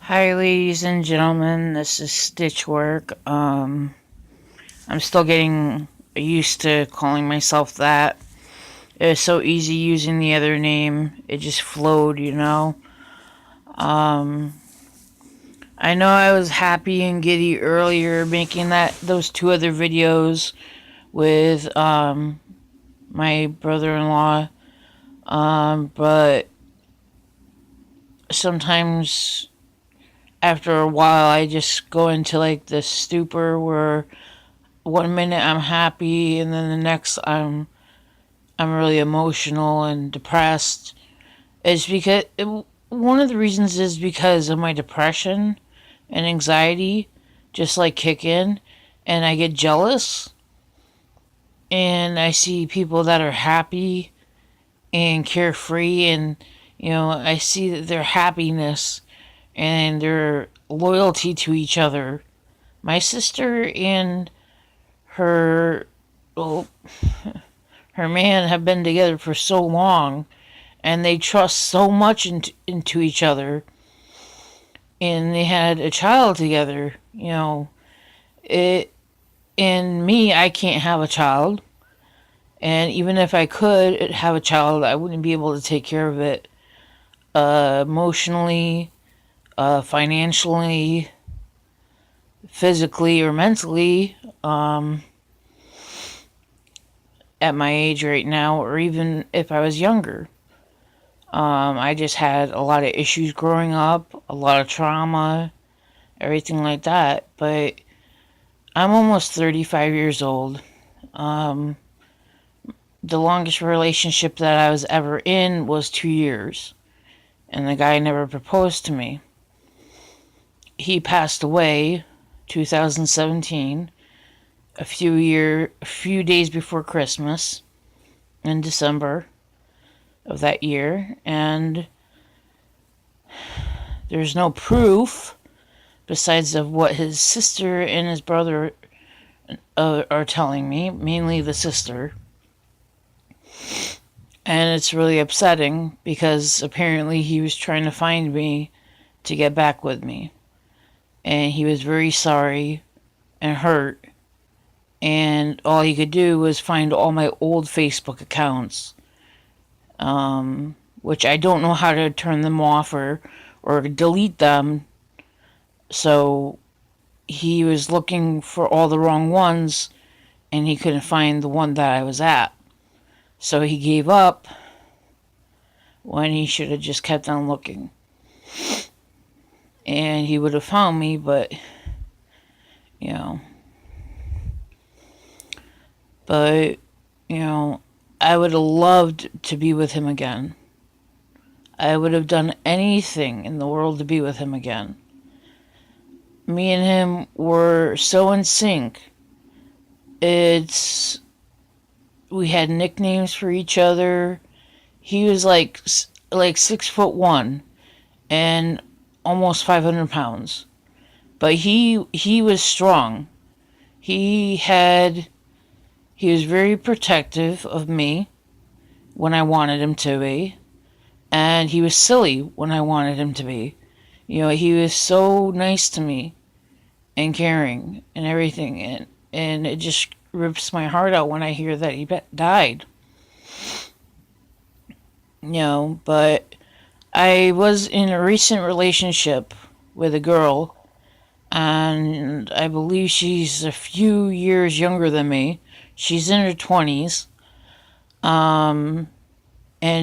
Hi, ladies and gentlemen. This is Stitchwork. I'm still getting used to calling myself that. It was so easy using the other name. It just flowed. Um, I know I was happy and giddy earlier making those two other videos with my brother-in-law. But sometimes after a while, I just go into like this stupor where one minute I'm happy and then the next I'm really emotional and depressed. It's because one of the reasons is because of my depression and anxiety just like kick in, and I get jealous and I see people that are happy and carefree, and I see that their happiness and their loyalty to each other. My sister and her well, her man have been together for so long, and they trust so much into each other, and they had a child together. It and me, I can't have a child, and even if I could have a child, I wouldn't be able to take care of it emotionally, financially, physically, or mentally. At my age right now, or even if I was younger. I just had a lot of issues growing up, a lot of trauma, everything like that. But I'm almost 35 years old. Um, the longest relationship that I was ever in was 2 years, and the guy never proposed to me. He passed away 2017, a few days before Christmas in December of that year, and there's no proof besides of what his sister and his brother are telling me, mainly the sister. And it's really upsetting because apparently he was trying to find me to get back with me. And he was very sorry and hurt. And all he could do was find all my old Facebook accounts, which I don't know how to turn them off or delete them. So he was looking for all the wrong ones, and he couldn't find the one that I was at. So he gave up when he should have just kept on looking. And he would have found me, but, you know. But, you know, I would have loved to be with him again. I would have done anything in the world to be with him again. Me and him were so in sync. We had nicknames for each other. He was like 6'1" and almost 500 pounds, but he was strong. He was very protective of me when I wanted him to be, and he was silly when I wanted him to be. He was so nice to me and caring and everything, and it just rips my heart out when I hear that he died. But I was in a recent relationship with a girl, and I believe she's a few years younger than me. She's in her 20s. And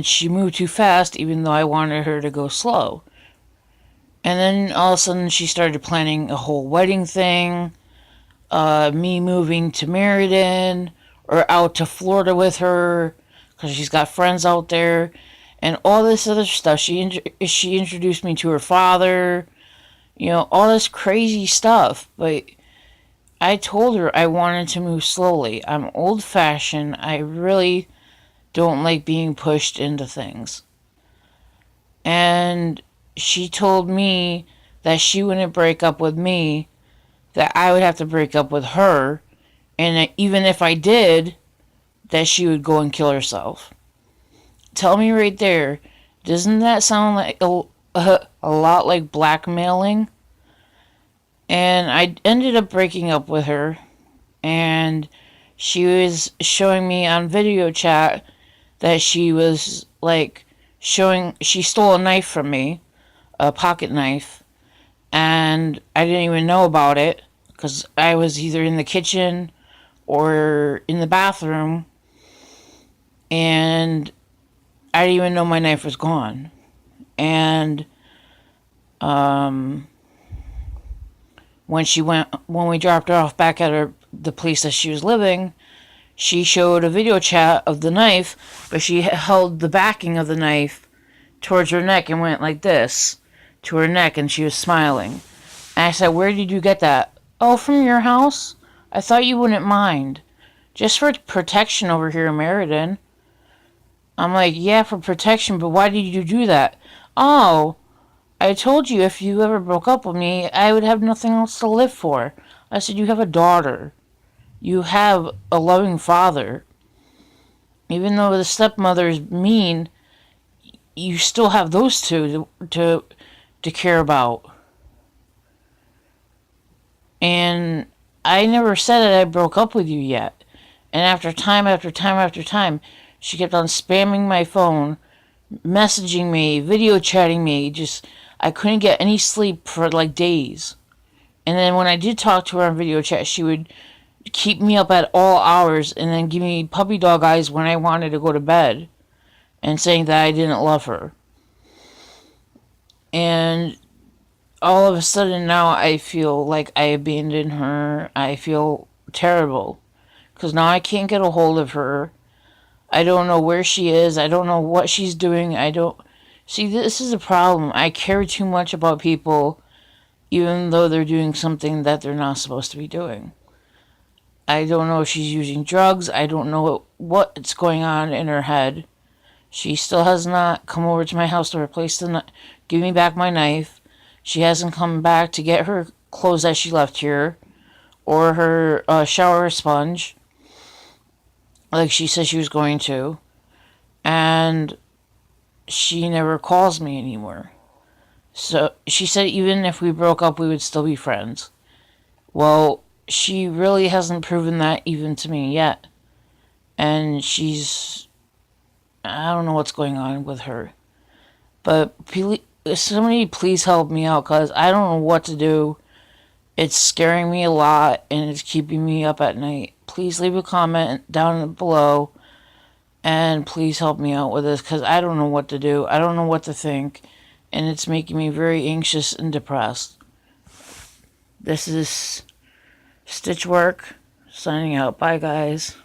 she moved too fast, even though I wanted her to go slow. And then all of a sudden, she started planning a whole wedding thing, me moving to Meriden or out to Florida with her because she's got friends out there, and all this other stuff. She introduced me to her father, all this crazy stuff. But I told her I wanted to move slowly. I'm old fashioned. I really don't like being pushed into things. And she told me that she wouldn't break up with me, that I would have to break up with her, and that even if I did, that she would go and kill herself. Tell me right there, doesn't that sound a lot like blackmailing. And I ended up breaking up with her. And she was showing me on video chat that she was like she stole a knife from me, a pocket knife, and I didn't even know about it because I was either in the kitchen or in the bathroom, and I didn't even know my knife was gone. And um, when we dropped her off back at the place that she was living, she showed a video chat of the knife, but she held the backing of the knife towards her neck and went like this to her neck, and she was smiling. And I said, "Where did you get that?" "Oh, from your house. I thought you wouldn't mind. Just for protection over here in Meriden." I'm like, "Yeah, for protection, but why did you do that?" "Oh, I told you if you ever broke up with me, I would have nothing else to live for." I said, "You have a daughter. You have a loving father. Even though the stepmother is mean, you still have those two to care about." And I never said that I broke up with you yet. And after time after time after time, she kept on spamming my phone, messaging me, video chatting me. Just, I couldn't get any sleep for like days. And then when I did talk to her on video chat, she would keep me up at all hours and then give me puppy dog eyes when I wanted to go to bed and saying that I didn't love her. And all of a sudden now I feel like I abandoned her. I feel terrible because now I can't get a hold of her. I don't know where she is. I don't know what she's doing. I don't see, this is a problem. I care too much about people even though they're doing something that they're not supposed to be doing. I don't know if she's using drugs. I don't know what's going on in her head. She still has not come over to my house to replace give me back my knife. She hasn't come back to get her clothes that she left here or her shower sponge like she said she was going to. And she never calls me anymore. So she said even if we broke up, we would still be friends. Well, she really hasn't proven that even to me yet. And I don't know what's going on with her. But somebody please help me out because I don't know what to do. It's scaring me a lot and it's keeping me up at night. Please leave a comment down below and please help me out with this because I don't know what to do. I don't know what to think. And it's making me very anxious and depressed. This is Stitchwork signing out. Bye, guys.